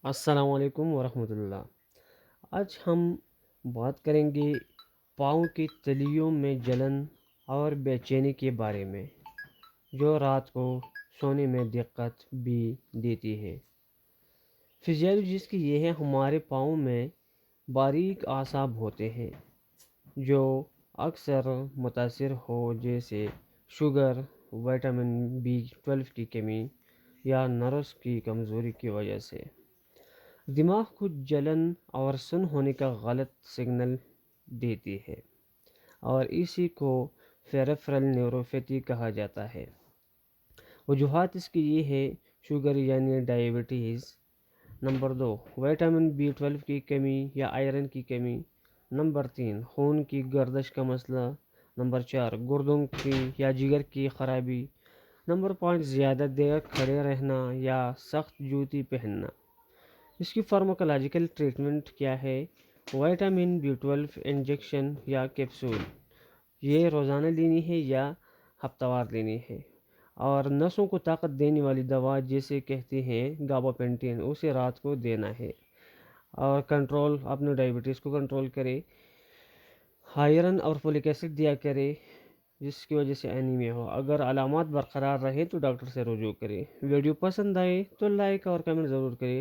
السلام علیکم ورحمۃ اللہ۔ آج ہم بات کریں گے پاؤں کی تلیوں میں جلن اور بے چینی کے بارے میں، جو رات کو سونے میں دقت بھی دیتی ہے۔ فزیالوجی اس کی یہ ہے، ہمارے پاؤں میں باریک اعصاب ہوتے ہیں جو اکثر متاثر ہو، جیسے شوگر، وٹامن B12 کی کمی یا نروس کی کمزوری کی وجہ سے۔ دماغ کو جلن اور سن ہونے کا غلط سگنل دیتی ہے، اور اسی کو پیریفرل نیوروپیتھی کہا جاتا ہے۔ وجوہات اس کی یہ ہے: شوگر یعنی ڈائبٹیز، نمبر 2 وٹامن B12 کی کمی یا آئرن کی کمی، نمبر 3 خون کی گردش کا مسئلہ، نمبر 4 گردوں کی یا جگر کی خرابی، نمبر 5 زیادہ دیر کھڑے رہنا یا سخت جوتی پہننا۔ اس کی فارماکولوجیکل ٹریٹمنٹ کیا ہے؟ وٹامن B12 انجیکشن یا کیپسول، یہ روزانہ لینی ہے یا ہفتہ وار لینی ہے۔ اور نسوں کو طاقت دینے والی دوا جیسے کہتے ہیں گاباپینٹین، اسے رات کو دینا ہے۔ اور کنٹرول، اپنے ڈائبٹیز کو کنٹرول کرے۔ آئرن اور فولک ایسڈ دیا کرے جس کی وجہ سے اینیمیا ہو۔ اگر علامات برقرار رہے تو ڈاکٹر سے رجوع کرے۔ ویڈیو پسند آئے تو لائک اور کمنٹ ضرور کرے۔